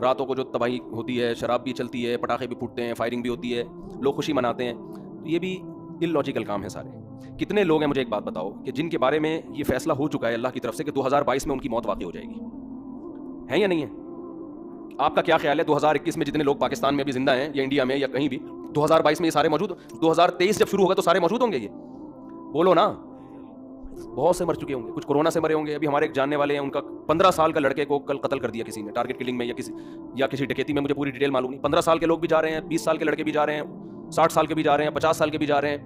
راتوں کو جو تباہی ہوتی ہے، شراب بھی چلتی ہے، پٹاخے بھی پھوٹتے ہیں، فائرنگ بھی ہوتی ہے، لوگ خوشی مناتے ہیں. تو یہ بھی ان لاجیکل کام ہے سارے. کتنے لوگ ہیں مجھے ایک بات بتاؤ کہ جن کے بارے میں یہ فیصلہ ہو چکا ہے اللہ کی طرف سے کہ 2022 میں ان کی موت واقع ہو جائے گی؟ ہے یا نہیں ہے؟ آپ کا کیا خیال ہے 2021 میں جتنے لوگ پاکستان میں ابھی زندہ ہیں یا انڈیا میں یا کہیں بھی، 2022 میں یہ سارے موجود؟ 2023 جب شروع ہوگا تو سارے موجود ہوں گے؟ یہ بولو نا. بہت سے مر چکے ہوں گے، کچھ کورونا سے مرے ہوں گے. ابھی ہمارے ایک جاننے والے ہیں، ان کا 15 سال کا لڑکے کو کل قتل کر دیا کسی نے ٹارگٹ کلنگ میں یا کسی ڈکیتی میں، مجھے پوری ڈیٹیل معلوم نہیں. 15 سال کے لوگ بھی جا رہے ہیں، 20 سال کے لڑکے بھی جا رہے ہیں، 60 سال کے بھی جا رہے ہیں، 50 سال کے بھی جا رہے ہیں،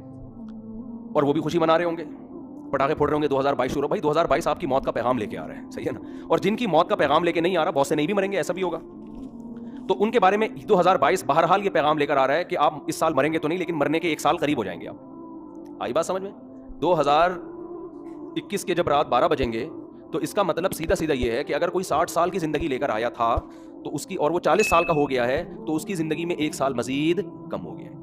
اور وہ بھی خوشی منا رہے ہوں گے، پٹاخے پھوڑ رہے ہوں گے. 2022 شروع. بھائی 2022 آپ کی موت کا پیغام لے کے آ رہا ہے، صحیح ہے نا؟ اور جن کی موت کا پیغام لے کے نہیں آ رہا، بہت سے نہیں بھی مریں گے، ایسا بھی ہوگا. تو ان کے بارے میں 2022 بہرحال یہ پیغام لے کر آ رہا ہے کہ آپ اس سال مریں گے تو نہیں، لیکن مرنے کے 1 سال قریب ہو جائیں گے آپ. آئی بات سمجھ میں؟ 2021 کے جب رات 12 بجیں گے تو اس کا مطلب سیدھا یہ ہے کہ اگر کوئی 60 سال کی زندگی لے کر آیا تھا تو اس کی، اور وہ 40 سال کا ہو گیا ہے، تو اس کی زندگی میں 1 سال مزید کم ہو گیا ہے.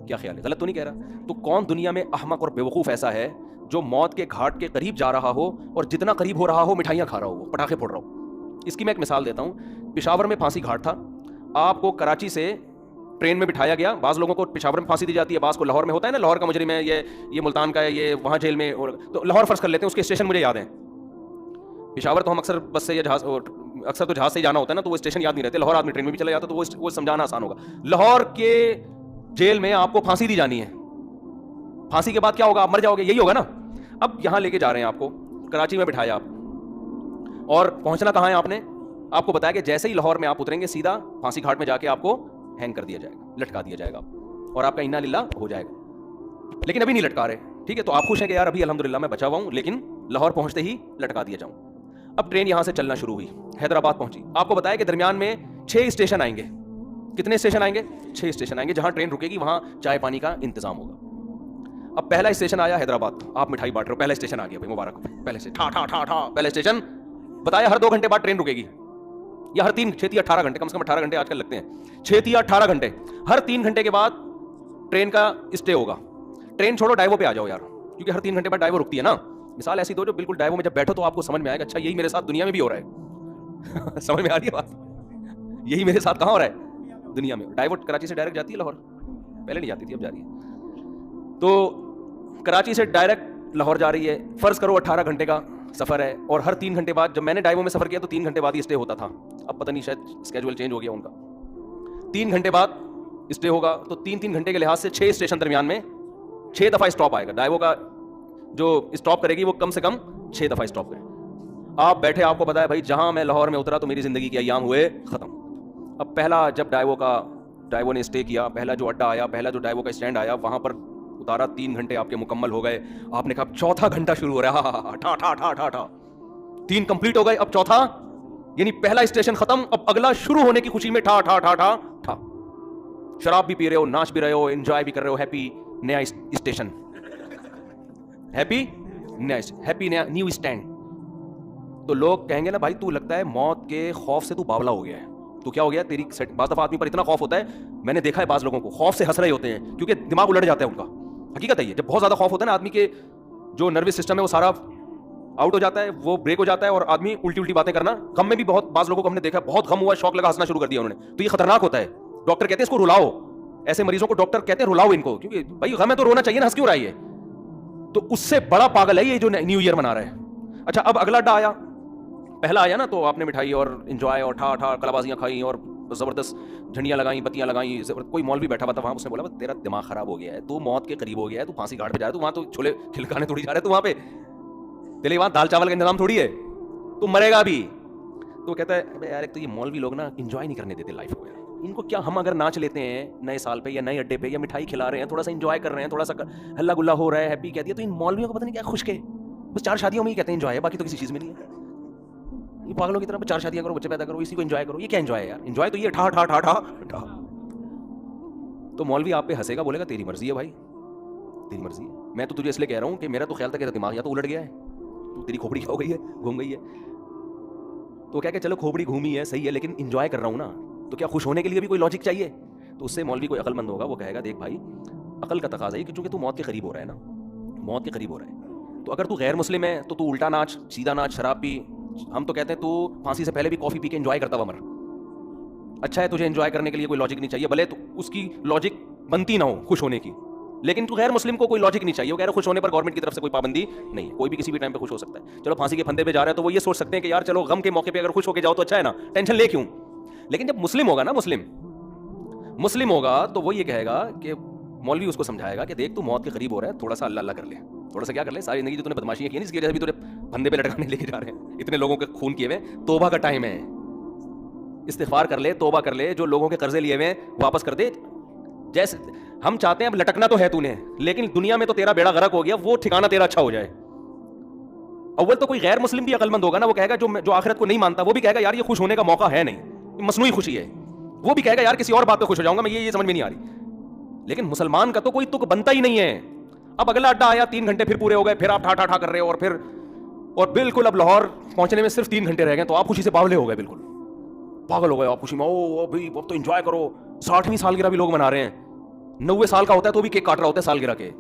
کیا خیال ہے؟ غلط تو نہیں کہہ رہا؟ تو کون دنیا میں احمق اور بیوقوف ایسا ہے جو موت کے گھاٹ کے قریب جا رہا ہو اور جتنا قریب ہو رہا ہو مٹھائیاں کھا رہا ہو، وہ پٹاخے پھوڑ رہا ہو؟ اس کی میں ایک مثال دیتا ہوں. پشاور میں پھانسی گھاٹ تھا. آپ کو کراچی سے ٹرین میں بٹھایا گیا. بعض لوگوں کو پشاور میں پھانسی دی جاتی ہے، بعض کو لاہور میں ہوتا ہے نا، لاہور کا مجرم ہے یہ ملتان کا ہے، یہ وہاں جیل میں، تو لاہور فرض کر لیتے ہیں. اس کے اسٹیشن مجھے یاد ہیں. پشاور تو ہم اکثر بس سے یا جہاز، اکثر تو جہاز سے ہی جانا ہوتا ہے نا، تو وہ اسٹیشن یاد نہیں رہتے. لاہور آدمی ٹرین میں بھی چلا جاتا تو وہ سمجھانا آسان ہوگا. لاہور کے جیل میں آپ کو پھانسی دی جانی ہے. پھانسی کے بعد کیا ہوگا؟ آپ مر جاؤ گے، یہی ہوگا نا. اب یہاں لے کے جا رہے ہیں آپ کو، کراچی میں بٹھایا آپ، اور پہنچنا کہاں ہے آپ نے؟ آپ کو بتایا کہ جیسے ہی لاہور میں آپ اتریں گے سیدھا پھانسی گھاٹ میں جا کے آپ کو ہینگ کر دیا جائے گا، لٹکا دیا جائے گا، اور آپ کا انا للہ ہو جائے گا. لیکن ابھی نہیں لٹکا رہے، ٹھیک ہے؟ تو آپ خوش ہیں کہ یار ابھی الحمدللہ میں بچا ہوا ہوں، لیکن لاہور پہنچتے ہی لٹکا دیا جاؤں. اب ٹرین یہاں سے چلنا شروع ہوئی، حیدرآباد پہنچی. آپ کو بتایا کہ درمیان میں 6 اسٹیشن آئیں گے. کتنے اسٹیشن آئیں گے؟ 6 اسٹیشن آئیں گے. جہاں ٹرین رکے گی وہاں چائے پانی کا انتظام ہوگا. اب پہلا اسٹیشن آیا حیدرآباد. آپ مٹھائی بانٹ رہے ہو، پہلا اسٹیشن آ گیا بھائی، مبارک. پہلے سے ٹھا ٹھا ٹھا ٹھا پہلا اسٹیشن بتایا. ہر 2 گھنٹے بعد ٹرین رکے گی، یا ہر 3 6 یا 18 گھنٹے، کم سے کم 18 گھنٹے آج کل لگتے ہیں، 6 یا 18 گھنٹے. ہر 3 گھنٹے کے بعد ٹرین کا اسٹے ہوگا. ٹرین چھوڑو، ڈائیو پہ آ جاؤ یار، کیونکہ ہر 3 گھنٹے بعد ڈائیو رکتی ہے نا. مثال ایسی دو جو بالکل ڈائیو میں جب بیٹھو تو آپ کو سمجھ میں آئے گا اچھا یہی میرے ساتھ دنیا میں بھی ہو رہا ہے. سمجھ میں آ رہی ہے بات؟ یہی میرے ساتھ کہاں ہو رہا ہے؟ دنیا میں. ڈائیو کراچی سے ڈائریکٹ جاتی ہے لاہور، پہلے نہیں جاتی تھی، اب جا رہی ہے. تو کراچی سے ڈائریکٹ لاہور جا رہی ہے. فرض کرو 18 گھنٹے کا سفر ہے، اور ہر 3 گھنٹے بعد، جب میں نے ڈائیو میں سفر کیا تو 3 گھنٹے بعد ہی اسٹے ہوتا تھا. اب پتہ نہیں شاید اسکیجول چینج ہو گیا ان کا. 3 گھنٹے بعد اسٹے ہوگا، تو 3 گھنٹے کے لحاظ سے 6 اسٹیشن درمیان میں 6 دفعہ اسٹاپ آئے گا. ڈائیو کا جو اسٹاپ کرے گی وہ کم سے کم 6 دفعہ اسٹاپ کرے. آپ بیٹھے، آپ کو پتا ہے بھائی جہاں میں لاہور میں اترا تو میری زندگی کے ایام ہوئے ختم. اب پہلا جب ڈائیو نے اسٹے کیا، پہلا جو اڈا آیا، پہلا جو ڈائیو کا اسٹینڈ آیا، وہاں پر اتارا. 3 گھنٹے آپ کے مکمل ہو گئے. آپ نے کہا 4تھا گھنٹہ شروع ہو رہا ہے، ٹھا ٹھا ٹھا ٹھا ٹھا. 3 کمپلیٹ ہو گئے، اب 4تھا، یعنی پہلا اسٹیشن ختم، اب اگلا شروع ہونے کی خوشی میں ٹھا ٹھا ٹھا ٹھا ٹھا. شراب بھی پی رہے ہو، ناچ بھی رہے ہو، انجوائے بھی کر رہے ہو. ہیپی نیا اسٹیشن، ہیپی نیا نیو اسٹینڈ. تو لوگ کہیں گے نا بھائی تو لگتا ہے موت کے خوف سے تو باولا ہو گیا ہے. تو کیا ہو گیا تیری؟ بعض دفعہ آدمی پر اتنا خوف ہوتا ہے، میں نے دیکھا ہے بعض لوگوں کو خوف سے ہنس رہے ہوتے ہیں کیونکہ دماغ الٹ جاتا ہے ان کا. حقیقت ہے یہ، جب بہت زیادہ خوف ہوتا ہے نا آدمی کے جو نروس سسٹم ہے وہ سارا آؤٹ ہو جاتا ہے، وہ بریک ہو جاتا ہے، اور آدمی الٹی باتیں کرنا. غم میں بھی بہت بعض لوگوں کو ہم نے دیکھا بہت غم ہوا، شوق لگا، ہنسنا شروع کر دیا انہوں نے. تو یہ خطرناک ہوتا ہے. ڈاکٹر کہتے ہیں اس کو رلاؤ. ایسے مریضوں کو ڈاکٹر کہتے ہیں رلاؤ ان کو، کیونکہ بھائی غم ہے تو رونا چاہیے نا، ہنس کیوں رہا ہے یہ؟ تو اس سے بڑا پاگل ہے یہ جو نیو ایئر منا رہا ہے. اچھا اب اگلا ڈا آیا. پہلا آیا نا تو آپ نے مٹھائی اور انجوائے اور ٹھا ٹھا کلابازیاں کھائیں اور زبردست جھنڈیاں لگائیں، بتیاں لگائیں. کوئی مولوی بیٹھا ہوا تھا وہاں، اس نے بولا تیرا دماغ خراب ہو گیا ہے، تو موت کے قریب ہو گیا ہے، تو پھانسی گھاٹ پہ جا رہا ہے، تو وہاں تو چھولے کھلکانے تھوڑی جا رہے، تو وہاں پہ تیرے وہاں دال چاول کا انتظام تھوڑی ہے، تو مرے گا بھی. تو کہتا ہے یار ایک تو یہ مولوی لوگ نا انجوائے نہیں کرنے دیتے لائف کو یار. ان کو کیا، ہم اگر ناچ لیتے ہیں نئے سال پہ یا نئے اڈے پہ یا مٹھائی کھلا رہے ہیں، تھوڑا سا انجوائے کر رہے ہیں، تھوڑا سا ہلا گلا ہو رہا ہے، ہیپی کہہ دیا، تو ان مولویوں کو پتہ نہیں کیا خوش کے بس 4 شادیوں میں ہی کہتے ہیں انجوائے ہے، باقی تو کسی چیز میں نہیں ہے. یہ پاگلوں کی طرح 4 شادیاں کرو، بچے پیدا کرو، اسی کو انجوائے کرو. یہ کیا انجوائے ہے یار؟ انجوائے تو یہ ٹھا ٹھا ٹھا ٹھا ٹھا. تو مولوی آپ پہ ہنسے گا، بولے گا تیری مرضی ہے بھائی، تیری مرضی ہے. میں تو تجھے اس لیے کہہ رہا ہوں کہ میرا تو خیال تھا کہ دماغ یا تو الٹ گیا ہے، تو تیری کھوپڑی کیا ہو گئی ہے، گھوم گئی ہے. تو کیا کہ چلو کھوپڑی گھومی ہے صحیح ہے، لیکن انجوائے کر رہا ہوں نا، تو کیا خوش ہونے کے لیے بھی کوئی لاجک چاہیے؟ تو اس سے مولوی کوئی عقل مند ہوگا، وہ کہے گا دیکھ بھائی عقل کا تقاضا ہے کہ چونکہ تو موت کے قریب ہو رہا ہے نا، موت کے قریب ہو رہا ہے، تو اگر تو غیر مسلم ہے تو تو الٹا ناچ، سیدھا ناچ، شراب پی. ہم تو کہتے ہیں تو پھانسی سے پہلے بھی کافی پی کے انجوائے کرتا ہوا مر. اچھا ہے تجھے انجوائے کرنے کے لیے کوئی لاجک نہیں چاہیے، بھلے تو اس کی لاجک بنتی نہ ہو خوش ہونے کی، لیکن تو غیر مسلم کو کوئی لاجک نہیں چاہیے، وہ کہہ رہے خوش ہونے پر گورنمنٹ کی طرف سے کوئی پابندی نہیں ہے، کوئی بھی کسی بھی ٹائم پہ خوش ہو سکتا ہے۔ چلو پھانسی کے پھندے پہ جا رہا ہے تو وہ یہ سوچ سکتے ہیں کہ یار چلو غم کے موقع پہ اگر خوش ہو کے جاؤ تو اچھا ہے نا، ٹینشن لے کیوں۔ لیکن جب مسلم ہوگا نا، مسلم ہوگا تو وہ یہ کہے گا کہ مولوی اس کو سمجھائے گا کہ دیکھ تو موت کے قریب ہو رہا ہے، تھوڑا سا اللہ اللہ کر لے، تھوڑا سا کیا کر لے، ساری زندگی جو تو نے بدماشیاں کی ہیں جس کی وجہ سے بھی تو پھندے پہ لٹکانے لے کے جا رہے ہیں، اتنے لوگوں کے خون کیے ہوئے، توبہ کا ٹائم ہے، استغفار کر لے، توبہ کر لے، جو لوگوں کے قرضے لیے ہوئے واپس کر دے۔ جیسے ہم چاہتے ہیں اب لٹکنا تو ہے تو نے، لیکن دنیا میں تو تیرا بیڑا غرق ہو گیا، وہ ٹھکانہ تیرا اچھا ہو جائے۔ اول تو کوئی غیر مسلم بھی عقل مند ہوگا نا، وہ کہے گا جو آخرت کو نہیں مانتا، وہ بھی کہے گا یار یہ خوش ہونے کا موقع ہے نہیں، یہ مصنوعی خوشی ہے، وہ بھی کہے گا یار کسی اور بات پہ خوش ہو جاؤں گا میں، یہ سمجھ میں نہیں آ رہی۔ لیکن مسلمان کا تو کوئی تک بنتا ہی نہیں ہے۔ اب اگلا اڈا آیا، 3 گھنٹے پھر پورے ہو گئے، پھر آپ ٹھا کر رہے ہو، اور بالکل اب لاہور پہنچنے میں صرف 3 گھنٹے رہ گئے، تو آپ خوشی سے باولے ہو گئے، بالکل پاگل ہو گئے آپ خوشی میں، او بھائی اب تو انجوائے کرو، 60ویں سالگرہ بھی لوگ منا رہے ہیں، 90 سال کا ہوتا ہے تو بھی کیک کاٹ رہا ہوتا ہے سالگرہ کے۔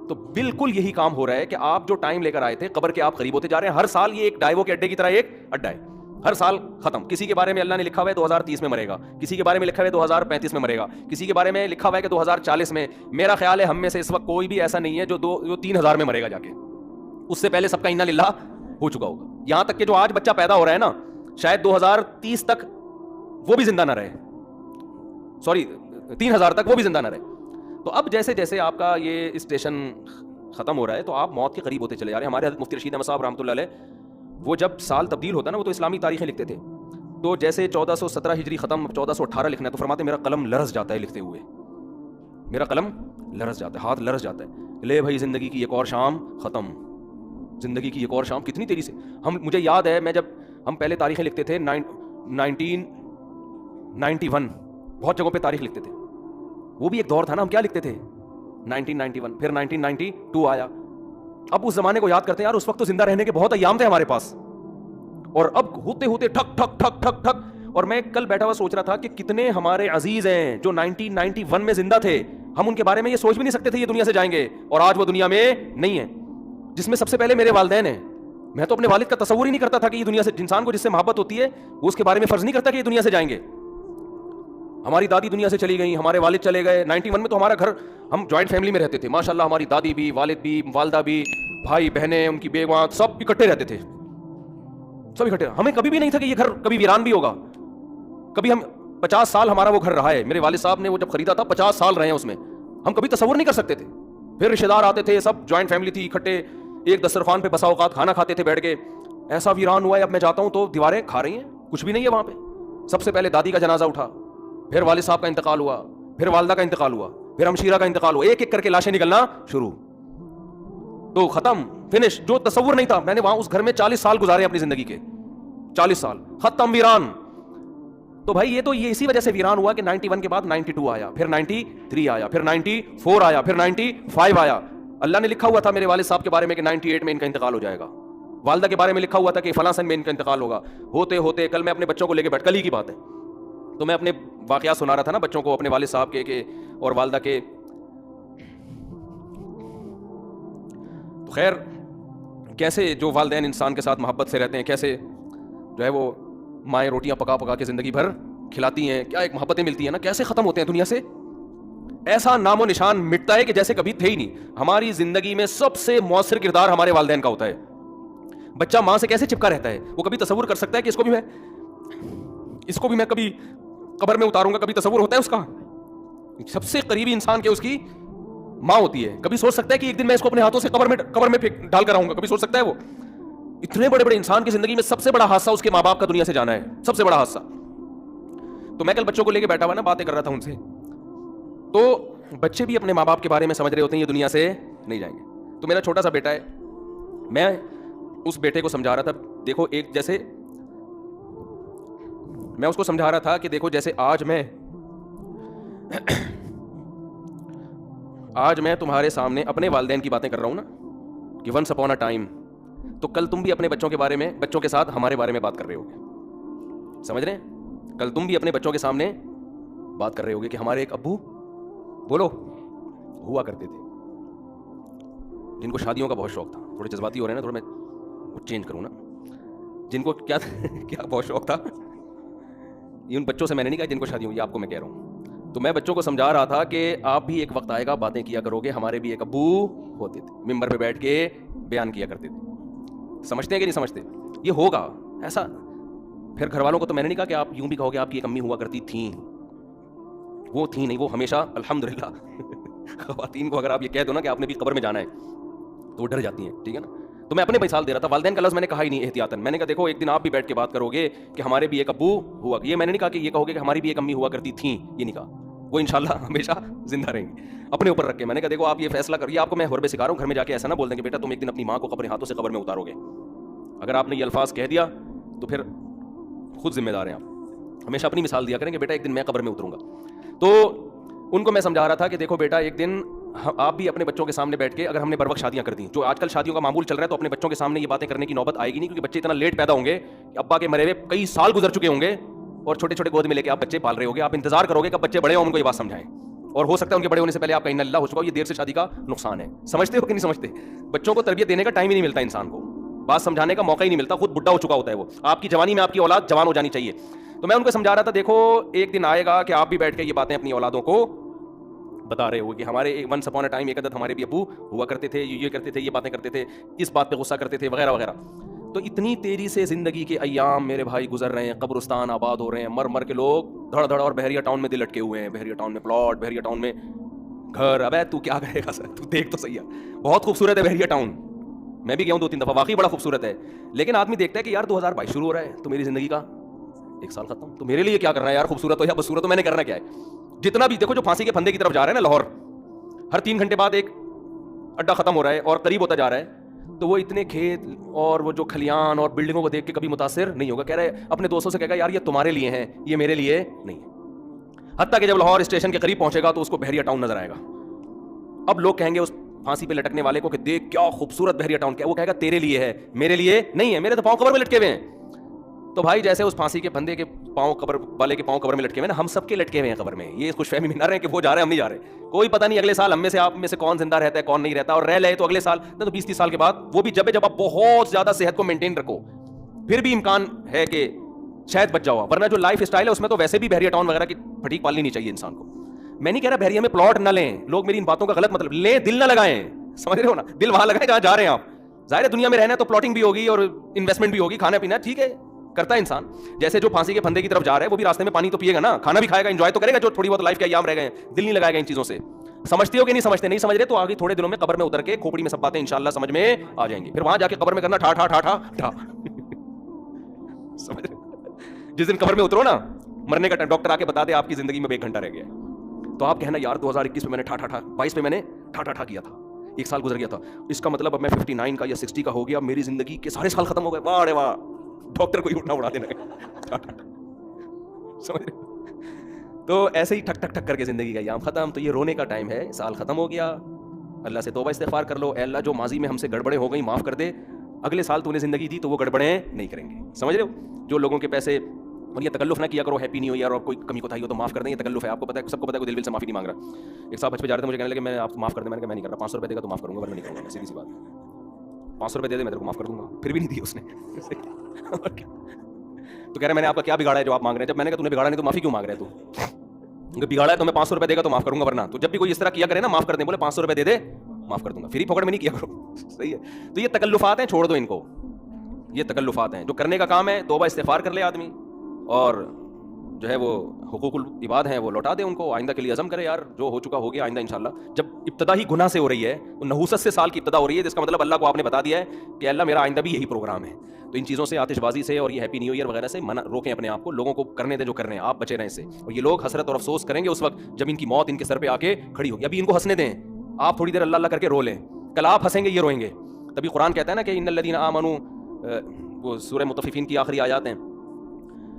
تو بالکل یہی کام ہو رہا ہے کہ آپ جو ٹائم لے کر آئے تھے قبر کے آپ قریب ہوتے جا رہے ہیں۔ ہر سال یہ ایک ڈائیو کے اڈے کی طرح ایک اڈا ہے، ہر سال ختم۔ کسی کے بارے میں اللہ نے لکھا ہوا ہے 2030 میں مرے گا، کسی کے بارے میں لکھا ہوا ہے 2035 میں مرے گا، کسی کے بارے میں لکھا ہوا ہے کہ 2040 میں۔ میرا خیال ہے ہم میں سے اس وقت کوئی بھی ایسا نہیں ہے جو 3000 میں مرے گا جا کے، اس سے پہلے سب کا انا للہ ہو چکا ہوگا۔ یہاں تک کہ جو آج بچہ پیدا ہو رہا ہے نا، شاید 2030 تک وہ بھی زندہ نہ رہے، سوری 3000 تک وہ بھی زندہ نہ رہے۔ تو اب جیسے جیسے آپ کا یہ اسٹیشن ختم ہو رہا ہے تو آپ موت کے قریب ہوتے چلے جا رہے ہیں۔ ہمارے حضرت مفتی رشید احمد صاحب رحمۃ اللہ علیہ، وہ جب سال تبدیل ہوتا ہے نا، وہ تو اسلامی تاریخیں لکھتے تھے، تو جیسے 1417 ہجری ختم، 1418 لکھنا ہے، تو فرماتے میرا قلم لرز جاتا ہے لکھتے ہوئے، میرا قلم لرز جاتا ہے، ہاتھ لرز جاتا ہے، لے بھائی زندگی کی ایک اور شام ختم، زندگی کی ایک اور شام کتنی تیزی سے۔ مجھے یاد ہے میں جب ہم پہلے تاریخیں لکھتے تھے 1991، بہت جگہوں پہ تاریخ لکھتے تھے، وہ بھی ایک دور تھا نا، ہم کیا لکھتے تھے 1991، پھر 1992 آیا۔ اب اس زمانے کو یاد کرتے ہیں یار، اس وقت تو زندہ رہنے کے بہت ایام تھے ہمارے پاس، اور اب ہوتے ہوتے ٹھک ٹھک ٹھک ٹھک ٹھک۔ اور میں کل بیٹھا ہوا سوچ رہا تھا کہ کتنے ہمارے عزیز ہیں جو 1991 میں زندہ تھے، ہم ان کے بارے میں یہ سوچ بھی نہیں سکتے تھے یہ دنیا سے جائیں گے، اور آج وہ دنیا میں نہیں ہے، جس میں سب سے پہلے میرے والدین ہیں۔ میں تو اپنے والد کا تصور ہی نہیں کرتا تھا کہ یہ دنیا سے، انسان کو جس سے محبت ہوتی ہے وہ اس کے بارے میں فرض نہیں کرتا کہ یہ دنیا سے جائیں گے۔ ہماری دادی دنیا سے چلی گئی، ہمارے والد چلے گئے۔ 91 میں تو ہمارا گھر، ہم جوائنٹ فیملی میں رہتے تھے ماشاءاللہ، ہماری دادی بھی، والد بھی، والدہ بھی، بھائی بہنیں، ان کی بیویاں، سب اکٹھے رہتے تھے، سب اکٹھے۔ ہمیں کبھی بھی نہیں تھا کہ یہ گھر کبھی ویران بھی ہوگا، کبھی ہم 50 سال ہمارا وہ گھر رہا ہے، میرے والد صاحب نے وہ جب خریدا تھا 50 سال رہے ہیں اس میں، ہم کبھی تصور نہیں کر سکتے تھے۔ پھر رشتہ دار آتے تھے، سب جوائنٹ فیملی تھی، اکٹھے ایک دسترخوان پہ بسا اوقات کھانا کھاتے تھے بیٹھ کے۔ ایسا ویران ہوا ہے، اب میں جاتا ہوں تو دیواریں کھا رہی ہیں، کچھ بھی نہیں ہے وہاں پہ۔ سب سے پہلے دادی کا جنازہ اٹھا، پھر والد صاحب کا انتقال ہوا، پھر والدہ کا انتقال ہوا، پھر ہمشیرہ کا انتقال ہوا، ایک ایک کر کے لاشیں نکلنا شروع، تو ختم، فنش۔ جو تصور نہیں تھا، میں نے وہاں اس گھر میں 40 سال گزارے اپنی زندگی کے، 40 سال ختم، ویران۔ تو بھائی یہ اسی وجہ سے ویران ہوا کہ 91 کے بعد 92 آیا، پھر 93 آیا، پھر 94 آیا، پھر 95 آیا۔ اللہ نے لکھا ہوا تھا میرے والد صاحب کے بارے میں کہ 98 میں ان کا انتقال ہو جائے گا، والدہ کے بارے میں لکھا ہوا تھا کہ فلاں سن میں ان کا انتقال ہوگا۔ ہوتے ہوتے کل میں اپنے بچوں کو لے کے بیٹھ، کل ہی کی بات ہے، تو میں اپنے واقعات سنا رہا تھا نا بچوں کو، اپنے والد صاحب کے اور والدہ کے۔ تو خیر، کیسے جو والدین انسان کے ساتھ محبت سے رہتے ہیں، کیسے جو ہے وہ مائیں روٹیاں پکا پکا کے زندگی بھر کھلاتی ہیں، کیا ایک محبتیں ملتی ہیں نا، کیسے ختم ہوتے ہیں دنیا سے، ایسا نام و نشان مٹتا ہے کہ جیسے کبھی تھے ہی نہیں۔ ہماری زندگی میں سب سے مؤثر کردار ہمارے والدین کا ہوتا ہے۔ بچہ ماں سے کیسے چپکا رہتا ہے، وہ کبھی تصور کر سکتا ہے کہ اس کو بھی میں کبھی قبر میں اتاروں گا، کبھی تصور ہوتا ہے اس کا؟ سب سے قریبی انسان کے اس کی ماں ہوتی ہے، کبھی سوچ سکتا ہے کہ ایک دن میں اس کو اپنے ہاتھوں سے قبر میں ڈال کر آؤں گا، کبھی سوچ سکتا ہے؟ وہ اتنے بڑے بڑے انسان کی زندگی میں سب سے بڑا حادثہ اس کے ماں باپ کا دنیا سے جانا ہے، سب سے بڑا حادثہ۔ تو میں کل بچوں کو لے کے بیٹھا ہوا نا، باتیں کر رہا تھا ان سے، تو بچے بھی اپنے ماں باپ کے بارے میں سمجھ رہے ہوتے ہیں یہ دنیا سے نہیں جائیں گے۔ تو میرا چھوٹا سا بیٹا ہے، میں اس بیٹے کو سمجھا رہا تھا، دیکھو ایک جیسے میں اس کو سمجھا رہا تھا کہ دیکھو جیسے آج میں تمہارے سامنے اپنے والدین کی باتیں کر رہا ہوں نا کہ ونس اپون اے ٹائم، تو کل تم بھی اپنے بچوں کے بارے میں، بچوں کے ساتھ ہمارے بارے میں بات کر رہے ہوگے، سمجھ رہے ہیں؟ کل تم بھی اپنے بچوں کے سامنے بات کر رہے ہوگے کہ ہمارے ایک ابو، بولو، ہوا کرتے تھے، جن کو شادیوں کا بہت شوق تھا، تھوڑے جذباتی ہو رہے ہیں نا، تھوڑا میں وہ چینج کروں نا، جن کو کیا بہت شوق تھا یہ ان بچوں سے میں نے نہیں کہا جن کو شادی ہوئی, آپ کو میں کہہ رہا ہوں. تو میں بچوں کو سمجھا رہا تھا کہ آپ بھی ایک وقت آئے گا باتیں کیا کرو گے, ہمارے بھی ایک ابو ہوتے تھے, ممبر پہ بیٹھ کے بیان کیا کرتے تھے. سمجھتے ہیں کہ نہیں سمجھتے؟ یہ ہوگا ایسا. پھر گھر والوں کو تو میں نے نہیں کہا کہ آپ یوں بھی کہو گے آپ کی ایک امی ہوا کرتی تھیں, وہ تھیں نہیں, وہ ہمیشہ الحمدللہ. خواتین کو اگر آپ یہ کہہ دو نا کہ آپ نے بھی قبر میں جانا ہے تو وہ ڈر جاتی ہیں, ٹھیک ہے نا. تو میں اپنے مثال دے رہا تھا, والدین کا لفظ میں نے کہا ہی نہیں احتیاطاً. میں نے کہا دیکھو ایک دن آپ بھی بیٹھ کے بات کرو گے کہ ہمارے بھی ایک ابو ہوا, یہ میں نے نہیں کہا کہ یہ کہو گے کہ ہماری بھی ایک امی ہوا کرتی تھیں, یہ نہیں کہا. وہ انشاءاللہ ہمیشہ زندہ رہیں گے اپنے اوپر رکھ کے. میں نے کہا دیکھو آپ یہ فیصلہ کریے, آپ کو میں حربے سکھا رہا ہوں, گھر میں جا کے ایسا نہ بول دیں کہ بیٹا تم ایک دن اپنی ماں کو اپنے ہاتھوں سے قبر میں اتارو گے. اگر آپ نے یہ الفاظ کہہ دیا تو پھر خود ذمہ دار ہیں آپ. ہمیشہ اپنی مثال دیا کریں کہ بیٹا ایک دن میں قبر میں اتروں گا. تو ان کو میں سمجھا رہا تھا کہ دیکھو بیٹا ایک دن آپ بھی اپنے بچوں کے سامنے بیٹھ کے, اگر ہم نے بر وقت شادیاں کر دیں, جو آج کل شادیوں کا معمول چل رہا ہے, تو اپنے بچوں کے سامنے یہ باتیں کرنے کی نوبت آئے گی نہیں, کیونکہ بچے اتنا لیٹ پیدا ہوں گے کہ ابا کے مرے ہوئے کئی سال گزر چکے ہوں گے اور چھوٹے چھوٹے گود میں لے کے آپ بچے پال رہے ہوگے. آپ انتظار کرو گے کہ بچے بڑے ہوں, ان کو یہ بات سمجھائیں, اور ہو سکتا ہے ان کے بڑے ہونے سے پہلے آپ کا ان اللہ ہو چکا ہو. یہ دیر سے شادی کا نقصان ہے. سمجھتے ہو کہ نہیں سمجھتے؟ بچوں کو تربیت دینے کا ٹائم ہی نہیں ملتا انسان کو, بات سمجھانے کا موقع ہی نہیں ملتا, خود بڈھا ہو چکا ہوتا ہے وہ. آپ کی جوانی میں آپ کی اولاد جوان ہو جانی چاہیے. تو میں ان کو سمجھا رہا تھا دیکھو ایک دن آئے گا کہ آپ بھی بیٹھ کے یہ باتیں اپنی اولادوں کو بتا رہے ہو کہ ہمارے ونس اپون اے ٹائم ایک عدد ہمارے بھی ابو ہوا کرتے تھے, یہ کرتے تھے, یہ باتیں کرتے تھے, اس بات پہ غصہ کرتے تھے, وغیرہ وغیرہ. تو اتنی تیزی سے زندگی کے ایام میرے بھائی گزر رہے ہیں, قبرستان آباد ہو رہے ہیں, مر مر کے لوگ دھڑ دھڑ, اور بحریہ ٹاؤن میں دل لٹکے ہوئے ہیں, بحریہ ٹاؤن میں پلاٹ, بحریہ ٹاؤن میں گھر. ابے تو کیا کرے گا سر, تو دیکھ تو صحیح ہے, بہت خوبصورت ہے بحریہ ٹاؤن, میں بھی گیا ہوں 2-3 دفعہ, واقعی بڑا خوبصورت ہے. لیکن آدمی دیکھتا ہے کہ یار 2022 شروع ہو رہا ہے تو میری زندگی کا 1 سال ختم, تو میرے لیے کیا کرنا ہے یار, خوبصورت ہو یا بدصورت ہو, میں نے کرنا کیا ہے. جتنا بھی دیکھو جو پھانسی کے پھندے کی طرف جا رہا ہے نا لاہور, ہر 3 گھنٹے بعد ایک اڈا ختم ہو رہا ہے اور قریب ہوتا جا رہا ہے, تو وہ اتنے کھیت اور وہ جو کھلیان اور بلڈنگوں کو دیکھ کے کبھی متاثر نہیں ہوگا. کہہ رہے اپنے دوستوں سے کہے گا یار یہ تمہارے لیے ہیں, یہ میرے لیے نہیں ہے. حتیٰ کہ جب لاہور اسٹیشن کے قریب پہنچے گا تو اس کو بحریہ ٹاؤن نظر آئے گا. اب لوگ کہیں گے اس پھانسی پہ لٹکنے والے کو کہ دیکھ کیا خوبصورت بحریہ ٹاؤن, کیا وہ کہے گا تیرے لیے ہے, میرے لیے نہیں ہے, میرے تو پاؤں قبر میں لٹکے ہوئے ہیں. تو بھائی جیسے اس پھانسی کے پھندے کے پاؤں قبر والے کے پاؤں قبر میں لٹکے ہوئے ہیں نا, ہم سب کے لٹکے ہوئے ہیں قبر میں. یہ خوش فہمی میں نہ رہے کہ وہ جا رہے ہیں ہم نہیں جا رہے, کوئی پتہ نہیں اگلے سال ہم میں سے آپ میں سے کون زندہ رہتا ہے کون نہیں رہتا, اور رہ لے تو اگلے سال تو 20-30 سال کے بعد, وہ بھی جب آپ بہت زیادہ صحت کو مینٹین رکھو, پھر بھی امکان ہے کہ شاید بچ جاؤ. ورنہ جو لائف اسٹائل ہے اس میں تو ویسے بھی بحریہ ٹاؤن وغیرہ کی پھٹیک پالنی نہیں چاہیے انسان کو. میں نہیں کہہ رہا بحریہ میں پلاٹ نہ لیں, لوگ میری ان باتوں کا غلط مطلب لیں, دل نہ لگائیں, سمجھ رہے ہو نا, دل وہاں لگائیں جہاں جا رہے ہیں آپ. ظاہر ہے دنیا میں رہنا ہے تو پلاٹنگ بھی ہوگی اور انویسٹمنٹ بھی ہوگی, کھانا پینا ٹھیک ہے کرتا ہے انسان. جیسے جو پھانسی کے پھندے کی طرف جا رہا ہے وہ بھی راستے میں پانی تو پیے گا نا, کھانا بھی کھائے گا, انجوائے تو کرے گا, جو تھوڑی بہت لائف کے ایام رہ گئے ہیں, دل نہیں لگائے گا ان چیزوں سے. سمجھتے ہو کہ نہیں سمجھتے؟ نہیں سمجھ رہے تو آگے تھوڑے دنوں میں قبر میں اتر کے کھوپڑی میں سب باتیں انشاءاللہ سمجھ میں آ جائیں گی. پھر وہاں جا کے قبر میں کرنا ٹھا ٹھا ٹھا ٹھا ٹھا. سمجھ رہے؟ جس دن قبر میں اترو نا, مرنے کا ٹائم, ڈاکٹر آ کے بتا دے آپ کی زندگی میں 1 گھنٹہ رہ گیا, تو آپ کہنا یار 2021 میں میں نے ٹھا ٹھا ٹھا, 22 میں نے ٹھا ٹھا ٹھا کیا تھا, 1 سال گزر گیا تھا, اس کا مطلب اب میں 59 کا یا 60 کا ہو گیا, میری زندگی کے سارے سال ختم ہو گئے. واہ رے واہ, ڈاکٹر کو ہی اٹھا اڑا دینا. سمجھ رہے؟ تو ایسے ہی ٹھک ٹھک ٹھک کر کے زندگی کا ایام ختم. تو یہ رونے کا ٹائم ہے, سال ختم ہو گیا, اللہ سے توبہ استغفار کر لو, اے اللہ جو ماضی میں ہم سے گڑبڑیں ہو گئی معاف کر دے, اگلے سال تو نے زندگی دی تو وہ گڑبڑیں نہیں کریں گے. سمجھ رہے ہو؟ جو لوگوں کے پیسے, اور یہ تکلف نہ کیا کرو, ہیپی نیو ایئر, اور کوئی کمی کوتاہی ہو تو معاف کر دیں, یہ تکلف ہے, آپ کو پتہ ہے, سب کو پتہ ہے, کوئی دل سے معافی نہیں مانگ رہا. ایک صاحب حج پہ جا رہے تھے, مجھے کہنے لگے میں آپ معاف کر دیں, میں نے کہا میں نہیں کر رہا, 500 روپے دے گا تو معاف کروں گا, ورنہ نہیں کروں گا. سیدھی سی بات, 500 روپے دے دے میں تیرے کو معاف کر دوں گا. پھر بھی نہیں دی اس نے. تو کہہ رہے میں نے آپ کا کیا بگاڑا ہے جو آپ مانگ رہے ہیں؟ جب میں نے کہا تو نے بگاڑا نہیں تو معافی کیوں مانگ رہے تو, بگاڑا ہے تو میں 500 روپے دے گا تو معاف کروں گا, ورنہ تو جب بھی کوئی اس طرح کیا کرے نا معاف کر دیں, بولے 500 روپے دے دے معاف کر دوں گا, فری پکڑ میں نہیں کیا کرو. صحیح ہے؟ تو یہ تکلفات ہیں, چھوڑ دو ان کو, یہ تکلفات ہیں. جو کرنے کا کام ہے توبہ استغفار کر لے آدمی, اور جو ہے وہ حقوق العباد ہیں وہ لوٹا دے ان کو, آئندہ کے لیے عزم کرے, یار جو ہو چکا ہو گیا, آئندہ انشاءاللہ. جب ابتدا ہی گناہ سے ہو رہی ہے, نحوست سے سال کی ابتدا ہو رہی ہے, جس کا مطلب اللہ کو آپ نے بتا دیا ہے کہ اللہ میرا آئندہ بھی یہی پروگرام ہے. تو ان چیزوں سے, آتش بازی سے اور یہ ہیپی نیو ایئر وغیرہ سے روکیں اپنے آپ کو, لوگوں کو کرنے دیں جو کرنے ہیں, آپ بچے رہیں اس سے. اور یہ لوگ حسرت اور افسوس کریں گے اس وقت جب ان کی موت ان کے سر پہ آ کے کھڑی ہوگی. ابھی ان کو ہنسنے دیں, آپ تھوڑی دیر اللہ اللہ کر کے رو لیں, کل آپ ہنسیں گے یہ روئیں گے. تبھی قرآن کہتا ہے نا کہ ان الذین آمنوا, وہ سورہ مطففین کی آخری آیات ہیں,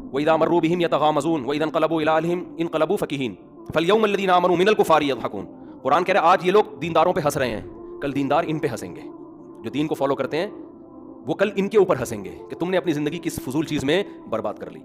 وَإِذَا مَرُّوا بِهِمْ يَتَغَامَزُونَ وَإِذَا انقلبوا إِلَىٰ أَهْلِهِمْ انقلبوا فَكِهِينَ فَالْيَوْمَ الَّذِينَ آمَنُوا مِنَ الْكُفَّارِ يَضْحَكُونَ. قرآن کہہ رہا ہے آج یہ لوگ دینداروں پہ ہنس رہے ہیں, کل دیندار ان پہ ہنسیں گے. جو دین کو فالو کرتے ہیں وہ کل ان کے اوپر ہنسیں گے کہ تم نے اپنی زندگی کس فضول چیز میں برباد کر لی.